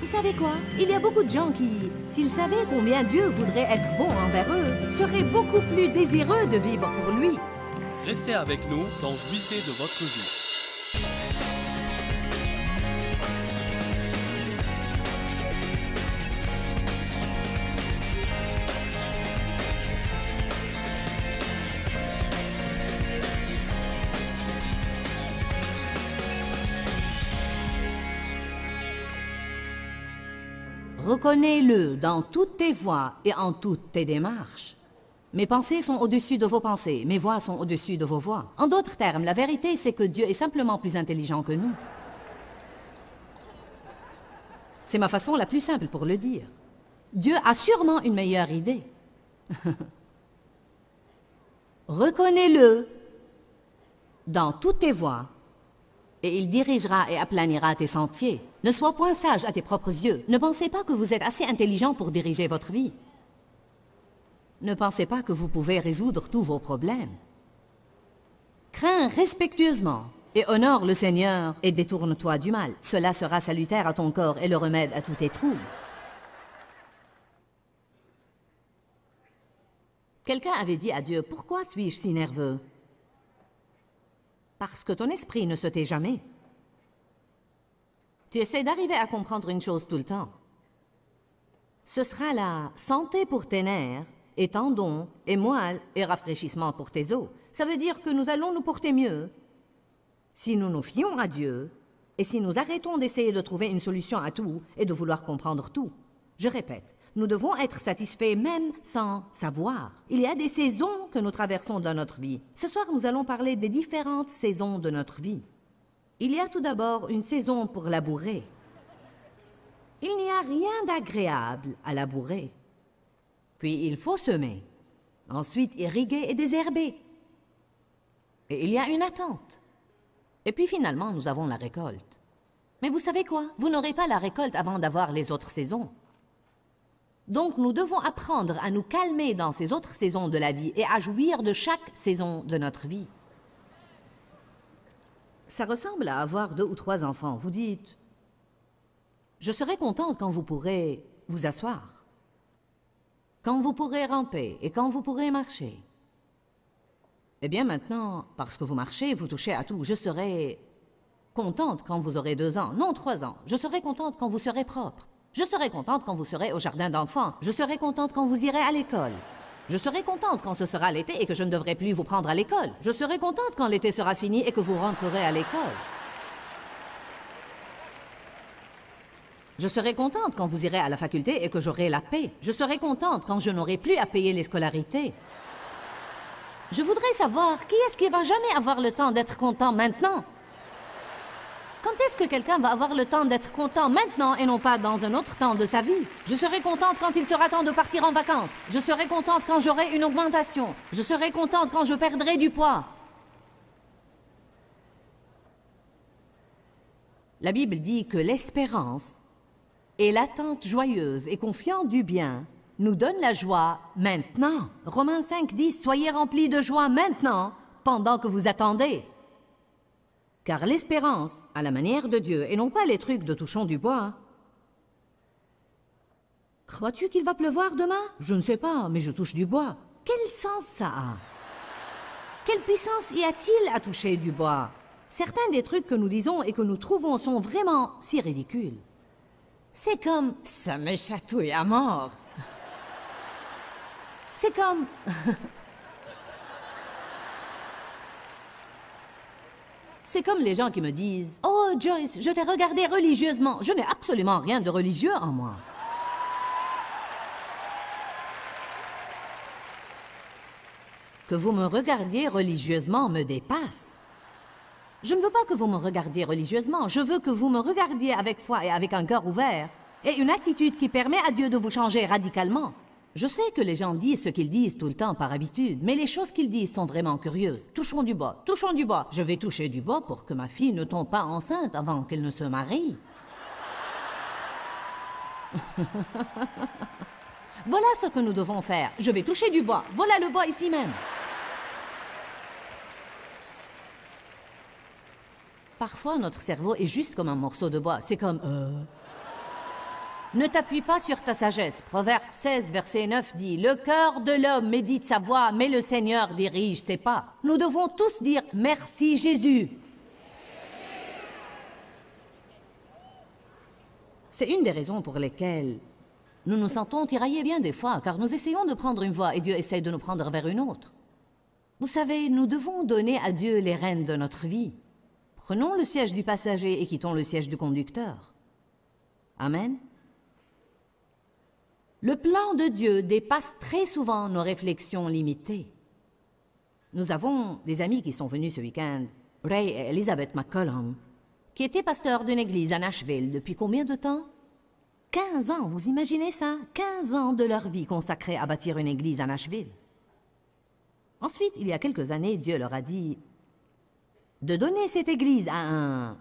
savez quoi? Il y a beaucoup de gens qui, s'ils savaient combien Dieu voudrait être bon envers eux, seraient beaucoup plus désireux de vivre pour lui. Restez avec nous dans Jouissez de votre vie. Reconnais-le dans toutes tes voies et en toutes tes démarches. Mes pensées sont au-dessus de vos pensées, mes voies sont au-dessus de vos voies. En d'autres termes, la vérité, c'est que Dieu est simplement plus intelligent que nous. C'est ma façon la plus simple pour le dire. Dieu a sûrement une meilleure idée. Reconnais-le dans toutes tes voies, et il dirigera et aplanira tes sentiers. Ne sois point sage à tes propres yeux. Ne pensez pas que vous êtes assez intelligent pour diriger votre vie. Ne pensez pas que vous pouvez résoudre tous vos problèmes. Crains respectueusement et honore le Seigneur et détourne-toi du mal. Cela sera salutaire à ton corps et le remède à tous tes troubles. Quelqu'un avait dit à Dieu, « Pourquoi suis-je si nerveux ?» Parce que ton esprit ne se tait jamais. Tu essaies d'arriver à comprendre une chose tout le temps. Ce sera la santé pour tes nerfs, et tendons, et moelle, et rafraîchissement pour tes os. Ça veut dire que nous allons nous porter mieux si nous nous fions à Dieu, et si nous arrêtons d'essayer de trouver une solution à tout et de vouloir comprendre tout. Je répète, nous devons être satisfaits même sans savoir. Il y a des saisons que nous traversons dans notre vie. Ce soir, nous allons parler des différentes saisons de notre vie. Il y a tout d'abord une saison pour labourer. Il n'y a rien d'agréable à labourer. Puis il faut semer. Ensuite, irriguer et désherber. Et il y a une attente. Et puis finalement, nous avons la récolte. Mais vous savez quoi? Vous n'aurez pas la récolte avant d'avoir les autres saisons. Donc, nous devons apprendre à nous calmer dans ces autres saisons de la vie et à jouir de chaque saison de notre vie. Ça ressemble à avoir 2 ou 3 enfants. Vous dites, « Je serai contente quand vous pourrez vous asseoir, quand vous pourrez ramper et quand vous pourrez marcher. » Eh bien maintenant, parce que vous marchez, vous touchez à tout. Je serai contente quand vous aurez 2 ans, non 3 ans. Je serai contente quand vous serez propre. Je serai contente quand vous serez au jardin d'enfants. Je serai contente quand vous irez à l'école. Je serai contente quand ce sera l'été et que je ne devrai plus vous prendre à l'école. Je serai contente quand l'été sera fini et que vous rentrerez à l'école. Je serai contente quand vous irez à la faculté et que j'aurai la paix. Je serai contente quand je n'aurai plus à payer les scolarités. Je voudrais savoir qui est-ce qui va jamais avoir le temps d'être content maintenant? Quand est-ce que quelqu'un va avoir le temps d'être content maintenant et non pas dans un autre temps de sa vie? Je serai contente quand il sera temps de partir en vacances. Je serai contente quand j'aurai une augmentation. Je serai contente quand je perdrai du poids. La Bible dit que l'espérance et l'attente joyeuse et confiante du bien nous donnent la joie maintenant. Romains 5 dit « Soyez remplis de joie maintenant, pendant que vous attendez. » Car l'espérance, à la manière de Dieu, et non pas les trucs de touchons du bois. Crois-tu qu'il va pleuvoir demain? Je ne sais pas, mais je touche du bois. Quel sens ça a? Quelle puissance y a-t-il à toucher du bois? Certains des trucs que nous disons et que nous trouvons sont vraiment si ridicules. C'est comme « ça me chatouille à mort ». C'est comme... C'est comme les gens qui me disent « Oh, Joyce, je t'ai regardé religieusement. » Je n'ai absolument rien de religieux en moi. Que vous me regardiez religieusement me dépasse. Je ne veux pas que vous me regardiez religieusement. Je veux que vous me regardiez avec foi et avec un cœur ouvert et une attitude qui permet à Dieu de vous changer radicalement. Je sais que les gens disent ce qu'ils disent tout le temps par habitude, mais les choses qu'ils disent sont vraiment curieuses. Touchons du bois, touchons du bois. Je vais toucher du bois pour que ma fille ne tombe pas enceinte avant qu'elle ne se marie. Voilà ce que nous devons faire. Je vais toucher du bois. Voilà le bois ici même. Parfois, notre cerveau est juste comme un morceau de bois. C'est comme... Ne t'appuie pas sur ta sagesse. Proverbe 16, verset 9 dit « Le cœur de l'homme médite sa voie, mais le Seigneur dirige ses pas. » Nous devons tous dire « Merci Jésus ». C'est une des raisons pour lesquelles nous nous sentons tiraillés bien des fois, car nous essayons de prendre une voie et Dieu essaie de nous prendre vers une autre. Vous savez, nous devons donner à Dieu les rênes de notre vie. Prenons le siège du passager et quittons le siège du conducteur. Amen. Le plan de Dieu dépasse très souvent nos réflexions limitées. Nous avons des amis qui sont venus ce week-end, Ray et Elizabeth McCollum, qui étaient pasteurs d'une église à Nashville depuis combien de temps? 15 ans, vous imaginez ça? 15 ans de leur vie consacrée à bâtir une église à Nashville. Ensuite, il y a quelques années, Dieu leur a dit de donner cette église à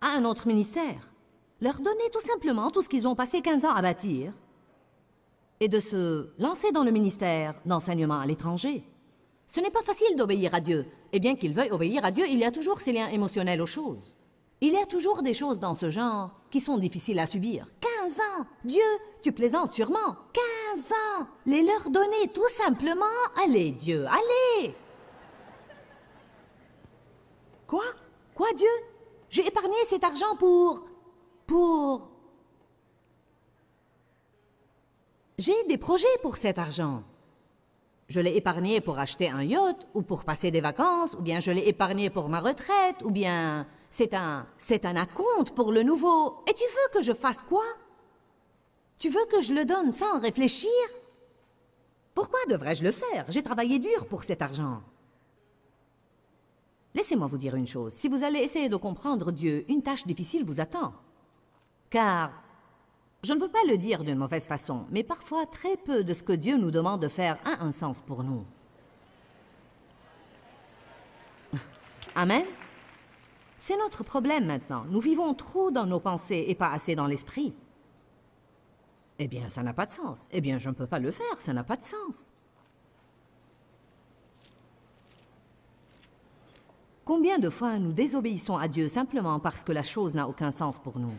un autre ministère. Leur donner tout simplement tout ce qu'ils ont passé 15 ans à bâtir et de se lancer dans le ministère d'enseignement à l'étranger. Ce n'est pas facile d'obéir à Dieu. Et bien qu'il veuille obéir à Dieu, il y a toujours ces liens émotionnels aux choses. Il y a toujours des choses dans ce genre qui sont difficiles à subir. 15 ans! Dieu, tu plaisantes sûrement. 15 ans! Les leur donner tout simplement. Allez, Dieu, allez! Quoi? Quoi, Dieu? J'ai épargné cet argent pour... J'ai des projets pour cet argent. Je l'ai épargné pour acheter un yacht, ou pour passer des vacances, ou bien je l'ai épargné pour ma retraite, ou bien c'est un acompte pour le nouveau. Et tu veux que je fasse quoi? Tu veux que je le donne sans réfléchir? Pourquoi devrais-je le faire? J'ai travaillé dur pour cet argent. Laissez-moi vous dire une chose. Si vous allez essayer de comprendre Dieu, une tâche difficile vous attend. Car, je ne peux pas le dire d'une mauvaise façon, mais parfois très peu de ce que Dieu nous demande de faire a un sens pour nous. Amen? C'est notre problème maintenant. Nous vivons trop dans nos pensées et pas assez dans l'esprit. Eh bien, ça n'a pas de sens. Eh bien, je ne peux pas le faire, ça n'a pas de sens. Combien de fois nous désobéissons à Dieu simplement parce que la chose n'a aucun sens pour nous?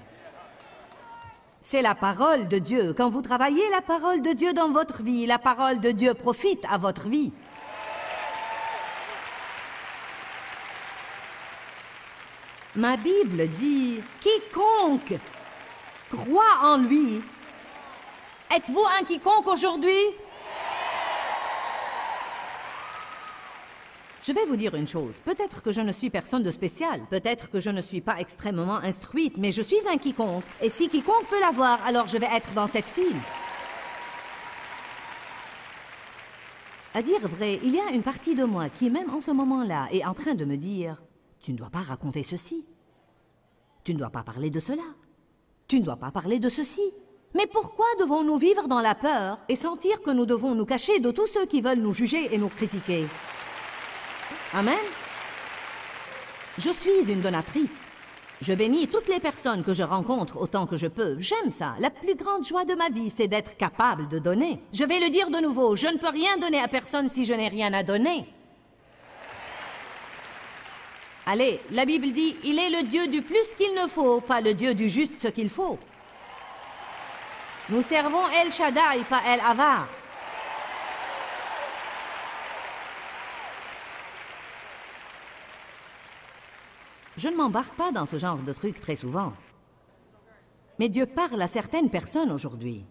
C'est la parole de Dieu. Quand vous travaillez la parole de Dieu dans votre vie, la parole de Dieu profite à votre vie. Ma Bible dit « Quiconque croit en lui ». Êtes-vous un quiconque aujourd'hui? Je vais vous dire une chose. Peut-être que je ne suis personne de spécial. Peut-être que je ne suis pas extrêmement instruite, mais je suis un quiconque. Et si quiconque peut l'avoir, alors je vais être dans cette file. À dire vrai, il y a une partie de moi qui, même en ce moment-là, est en train de me dire « Tu ne dois pas raconter ceci. Tu ne dois pas parler de cela. Tu ne dois pas parler de ceci. » Mais pourquoi devons-nous vivre dans la peur et sentir que nous devons nous cacher de tous ceux qui veulent nous juger et nous critiquer? Amen. Je suis une donatrice. Je bénis toutes les personnes que je rencontre autant que je peux. J'aime ça. La plus grande joie de ma vie, c'est d'être capable de donner. Je vais le dire de nouveau, je ne peux rien donner à personne si je n'ai rien à donner. Allez, la Bible dit, il est le Dieu du plus qu'il ne faut, pas le Dieu du juste ce qu'il faut. Nous servons El Shaddai, pas El Avar. Je ne m'embarque pas dans ce genre de truc très souvent. Mais Dieu parle à certaines personnes aujourd'hui.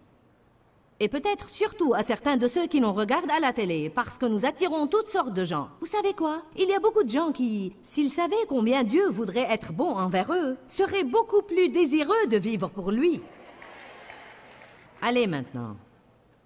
Et peut-être surtout à certains de ceux qui nous regardent à la télé, parce que nous attirons toutes sortes de gens. Vous savez quoi? Il y a beaucoup de gens qui, s'ils savaient combien Dieu voudrait être bon envers eux, seraient beaucoup plus désireux de vivre pour lui. Allez maintenant.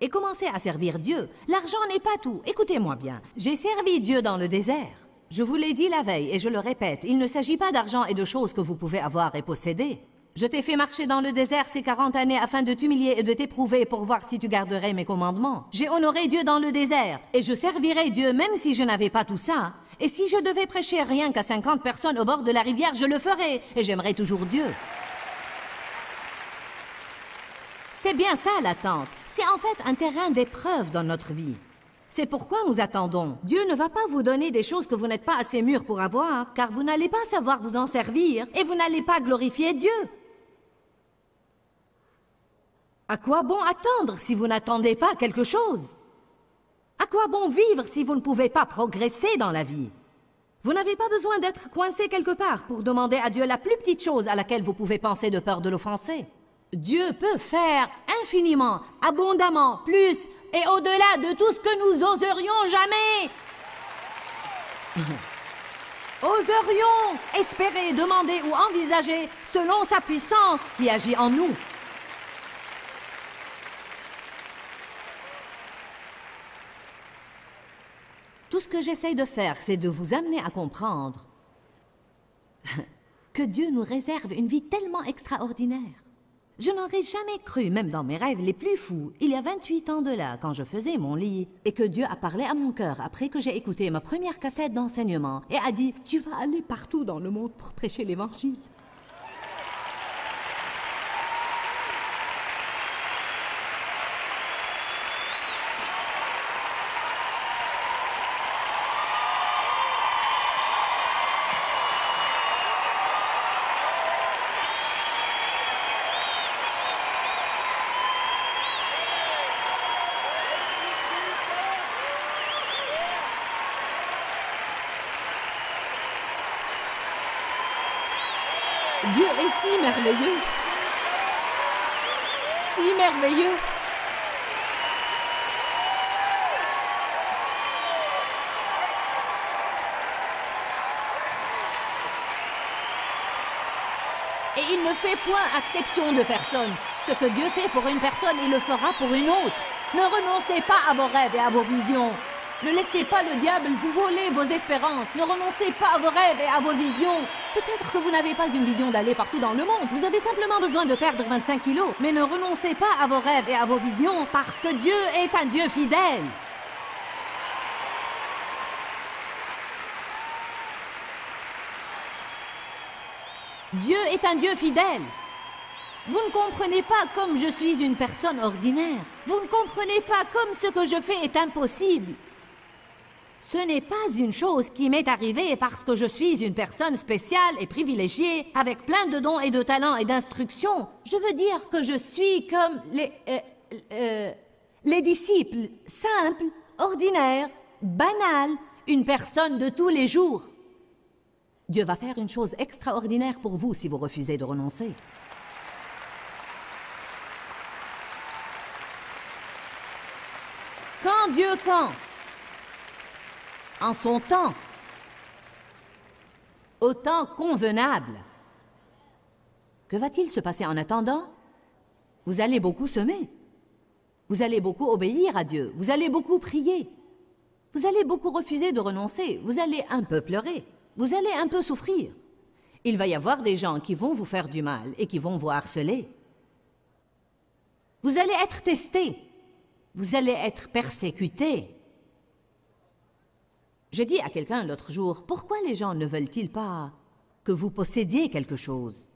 Et commencez à servir Dieu. L'argent n'est pas tout. Écoutez-moi bien. J'ai servi Dieu dans le désert. Je vous l'ai dit la veille et je le répète, il ne s'agit pas d'argent et de choses que vous pouvez avoir et posséder. Je t'ai fait marcher dans le désert ces 40 années afin de t'humilier et de t'éprouver pour voir si tu garderais mes commandements. J'ai honoré Dieu dans le désert et je servirai Dieu même si je n'avais pas tout ça. Et si je devais prêcher rien qu'à 50 personnes au bord de la rivière, je le ferais et j'aimerais toujours Dieu. C'est bien ça l'attente. C'est en fait un terrain d'épreuve dans notre vie. C'est pourquoi nous attendons. Dieu ne va pas vous donner des choses que vous n'êtes pas assez mûrs pour avoir, car vous n'allez pas savoir vous en servir et vous n'allez pas glorifier Dieu. À quoi bon attendre si vous n'attendez pas quelque chose? À quoi bon vivre si vous ne pouvez pas progresser dans la vie? Vous n'avez pas besoin d'être coincé quelque part pour demander à Dieu la plus petite chose à laquelle vous pouvez penser de peur de l'offenser. Dieu peut faire infiniment, abondamment, plus et au-delà de tout ce que nous oserions jamais. Oserions espérer, demander ou envisager selon sa puissance qui agit en nous. Tout ce que j'essaye de faire, c'est de vous amener à comprendre que Dieu nous réserve une vie tellement extraordinaire. Je n'aurais jamais cru, même dans mes rêves les plus fous, il y a 28 ans de là, quand je faisais mon lit, et que Dieu a parlé à mon cœur après que j'ai écouté ma première cassette d'enseignement et a dit « Tu vas aller partout dans le monde pour prêcher l'Évangile. » Dieu est si merveilleux, si merveilleux. Et il ne fait point exception de personne. Ce que Dieu fait pour une personne, il le fera pour une autre. Ne renoncez pas à vos rêves et à vos visions. Ne laissez pas le diable vous voler vos espérances. Ne renoncez pas à vos rêves et à vos visions. Peut-être que vous n'avez pas une vision d'aller partout dans le monde. Vous avez simplement besoin de perdre 25 kilos. Mais ne renoncez pas à vos rêves et à vos visions parce que Dieu est un Dieu fidèle. Dieu est un Dieu fidèle. Vous ne comprenez pas comme je suis une personne ordinaire. Vous ne comprenez pas comme ce que je fais est impossible. Ce n'est pas une chose qui m'est arrivée parce que je suis une personne spéciale et privilégiée, avec plein de dons et de talents et d'instructions. Je veux dire que je suis comme les disciples, simples, ordinaires, banals, une personne de tous les jours. Dieu va faire une chose extraordinaire pour vous si vous refusez de renoncer. Quand Dieu, en son temps, au temps convenable. Que va-t-il se passer en attendant? Vous allez beaucoup semer. Vous allez beaucoup obéir à Dieu. Vous allez beaucoup prier. Vous allez beaucoup refuser de renoncer. Vous allez un peu pleurer. Vous allez un peu souffrir. Il va y avoir des gens qui vont vous faire du mal et qui vont vous harceler. Vous allez être testés. Vous allez être persécutés. J'ai dit à quelqu'un l'autre jour, pourquoi les gens ne veulent-ils pas que vous possédiez quelque chose?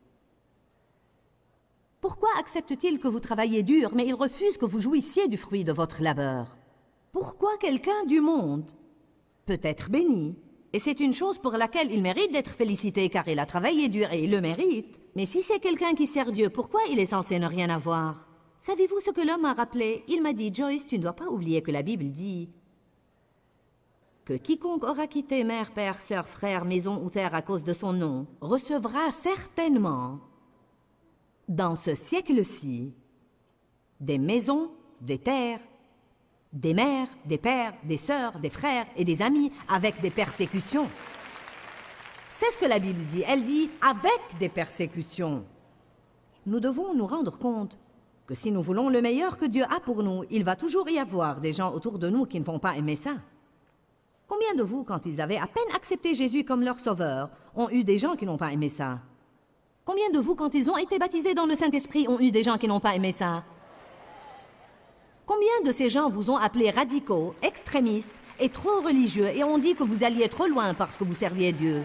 Pourquoi acceptent-ils que vous travaillez dur, mais ils refusent que vous jouissiez du fruit de votre labeur? Pourquoi quelqu'un du monde peut être béni? Et c'est une chose pour laquelle il mérite d'être félicité, car il a travaillé dur et il le mérite. Mais si c'est quelqu'un qui sert Dieu, pourquoi il est censé ne rien avoir? Savez-vous ce que l'homme a rappelé? Il m'a dit, Joyce, tu ne dois pas oublier que la Bible dit que quiconque aura quitté mère, père, sœur, frère, maison ou terre à cause de son nom recevra certainement, dans ce siècle-ci, des maisons, des terres, des mères, des pères, des sœurs, des frères et des amis avec des persécutions. C'est ce que la Bible dit. Elle dit « avec des persécutions ». Nous devons nous rendre compte que si nous voulons le meilleur que Dieu a pour nous, il va toujours y avoir des gens autour de nous qui ne vont pas aimer ça. Combien de vous, quand ils avaient à peine accepté Jésus comme leur sauveur, ont eu des gens qui n'ont pas aimé ça? Combien de vous, quand ils ont été baptisés dans le Saint-Esprit, ont eu des gens qui n'ont pas aimé ça? Combien de ces gens vous ont appelés radicaux, extrémistes et trop religieux et ont dit que vous alliez trop loin parce que vous serviez Dieu?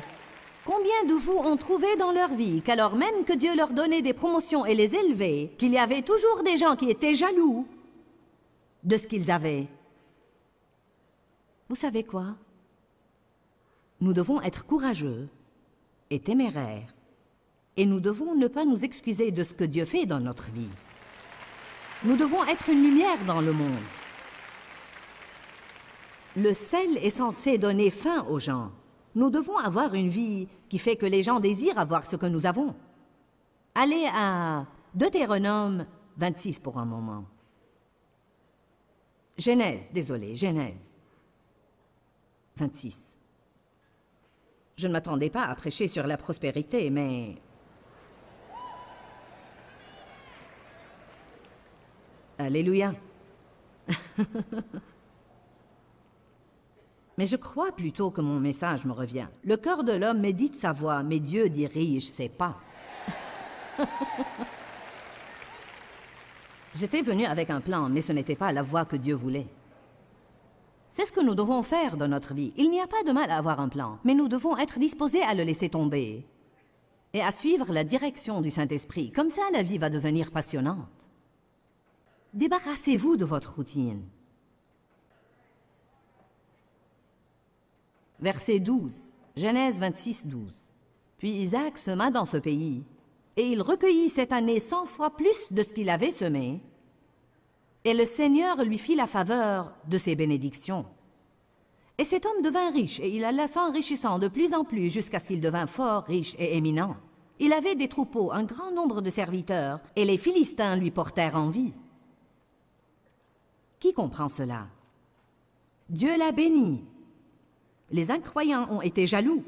Combien de vous ont trouvé dans leur vie qu'alors même que Dieu leur donnait des promotions et les élevait, qu'il y avait toujours des gens qui étaient jaloux de ce qu'ils avaient? Vous savez quoi? Nous devons être courageux et téméraires, et nous devons ne pas nous excuser de ce que Dieu fait dans notre vie. Nous devons être une lumière dans le monde. Le sel est censé donner faim aux gens. Nous devons avoir une vie qui fait que les gens désirent avoir ce que nous avons. Allez à Deutéronome 26 pour un moment. Genèse 26. Je ne m'attendais pas à prêcher sur la prospérité, mais... Alléluia. Mais je crois plutôt que mon message me revient. Le cœur de l'homme médite sa voie, mais Dieu dirige ses pas. J'étais venu avec un plan, mais ce n'était pas la voie que Dieu voulait. C'est ce que nous devons faire dans notre vie. Il n'y a pas de mal à avoir un plan, mais nous devons être disposés à le laisser tomber et à suivre la direction du Saint-Esprit. Comme ça, la vie va devenir passionnante. Débarrassez-vous de votre routine. Verset 12, Genèse 26, 12. Puis Isaac sema dans ce pays, et il recueillit cette année 100 fois plus de ce qu'il avait semé, et le Seigneur lui fit la faveur de ses bénédictions. Et cet homme devint riche, et il alla s'enrichissant de plus en plus jusqu'à ce qu'il devint fort riche et éminent. Il avait des troupeaux, un grand nombre de serviteurs, et les Philistins lui portèrent envie. Qui comprend cela? Dieu l'a béni. Les incroyants ont été jaloux.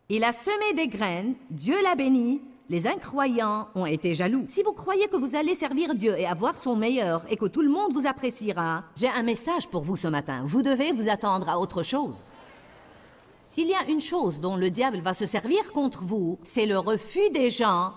Il a semé des graines, Dieu l'a béni, les incroyants ont été jaloux. Si vous croyez que vous allez servir Dieu et avoir son meilleur et que tout le monde vous appréciera, j'ai un message pour vous ce matin. Vous devez vous attendre à autre chose. S'il y a une chose dont le diable va se servir contre vous, c'est le refus des gens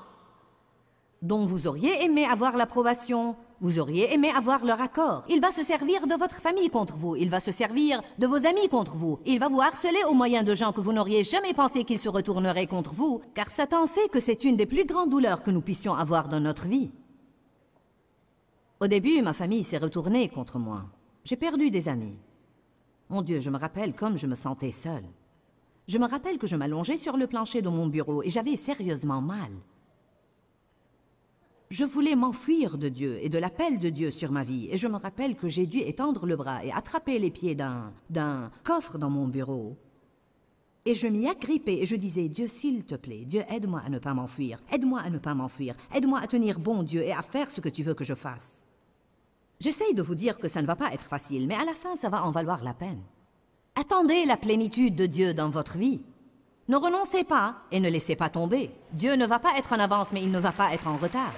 dont vous auriez aimé avoir l'approbation. Vous auriez aimé avoir leur accord. Il va se servir de votre famille contre vous. Il va se servir de vos amis contre vous. Il va vous harceler au moyen de gens que vous n'auriez jamais pensé qu'ils se retourneraient contre vous, car Satan sait que c'est une des plus grandes douleurs que nous puissions avoir dans notre vie. Au début, ma famille s'est retournée contre moi. J'ai perdu des amis. Mon Dieu, je me rappelle comme je me sentais seule. Je me rappelle que je m'allongeais sur le plancher de mon bureau et j'avais sérieusement mal. Je voulais m'enfuir de Dieu et de l'appel de Dieu sur ma vie. Et je me rappelle que j'ai dû étendre le bras et attraper les pieds d'un coffre dans mon bureau. Et je m'y agrippais et je disais, Dieu, s'il te plaît, Dieu, aide-moi à ne pas m'enfuir. Aide-moi à ne pas m'enfuir. Aide-moi à tenir bon Dieu et à faire ce que tu veux que je fasse. J'essaye de vous dire que ça ne va pas être facile, mais à la fin, ça va en valoir la peine. Attendez la plénitude de Dieu dans votre vie. Ne renoncez pas et ne laissez pas tomber. Dieu ne va pas être en avance, mais il ne va pas être en retard.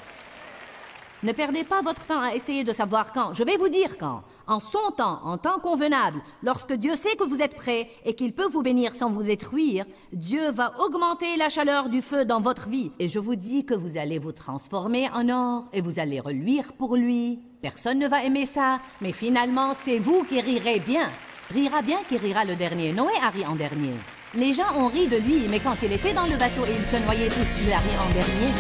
Ne perdez pas votre temps à essayer de savoir quand. Je vais vous dire quand. En son temps, en temps convenable, lorsque Dieu sait que vous êtes prêts et qu'il peut vous bénir sans vous détruire, Dieu va augmenter la chaleur du feu dans votre vie. Et je vous dis que vous allez vous transformer en or et vous allez reluire pour lui. Personne ne va aimer ça, mais finalement, c'est vous qui rirez bien. Rira bien qui rira le dernier. Noé a ri en dernier. Les gens ont ri de lui, mais quand il était dans le bateau et ils se noyaient tous, il a ri en dernier.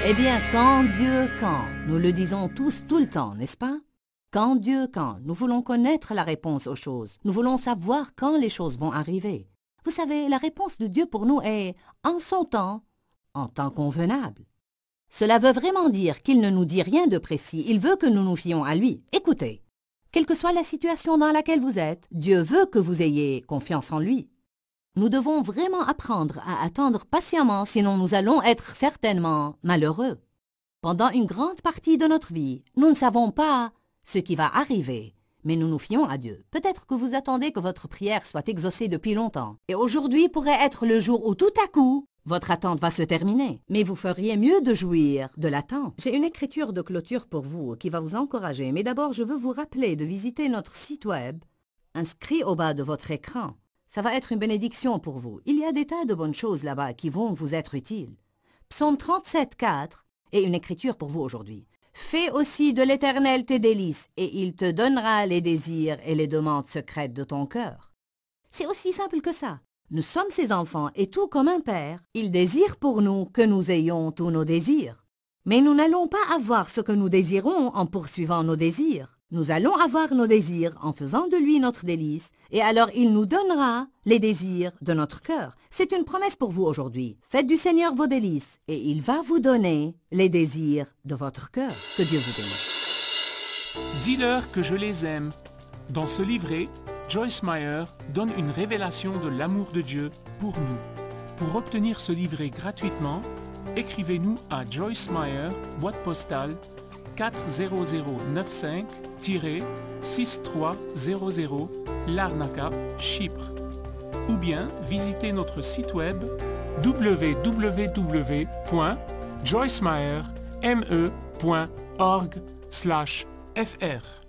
Eh bien, quand Dieu, quand, nous le disons tous tout le temps, n'est-ce pas? Quand Dieu, quand, nous voulons connaître la réponse aux choses. Nous voulons savoir quand les choses vont arriver. Vous savez, la réponse de Dieu pour nous est en son temps, en temps convenable. Cela veut vraiment dire qu'il ne nous dit rien de précis, il veut que nous nous fions à lui. Écoutez, quelle que soit la situation dans laquelle vous êtes, Dieu veut que vous ayez confiance en lui. Nous devons vraiment apprendre à attendre patiemment, sinon nous allons être certainement malheureux. Pendant une grande partie de notre vie, nous ne savons pas ce qui va arriver, mais nous nous fions à Dieu. Peut-être que vous attendez que votre prière soit exaucée depuis longtemps, et aujourd'hui pourrait être le jour où tout à coup, votre attente va se terminer. Mais vous feriez mieux de jouir de l'attente. J'ai une écriture de clôture pour vous qui va vous encourager, mais d'abord je veux vous rappeler de visiter notre site web, inscrit au bas de votre écran. Ça va être une bénédiction pour vous. Il y a des tas de bonnes choses là-bas qui vont vous être utiles. Psaume 37, 4 et une écriture pour vous aujourd'hui. Fais aussi de l'Éternel tes délices, et il te donnera les désirs et les demandes secrètes de ton cœur. C'est aussi simple que ça. Nous sommes ses enfants, et tout comme un père, il désire pour nous que nous ayons tous nos désirs. Mais nous n'allons pas avoir ce que nous désirons en poursuivant nos désirs. Nous allons avoir nos désirs en faisant de lui notre délice, et alors il nous donnera les désirs de notre cœur. C'est une promesse pour vous aujourd'hui. Faites du Seigneur vos délices, et il va vous donner les désirs de votre cœur. Que Dieu vous bénisse. Dis-leur que je les aime. Dans ce livret, Joyce Meyer donne une révélation de l'amour de Dieu pour nous. Pour obtenir ce livret gratuitement, écrivez-nous à Joyce Meyer, boîte postale 40095-6300 Larnaca, Chypre. Ou bien visitez notre site web www.joycemeyer.org/fr.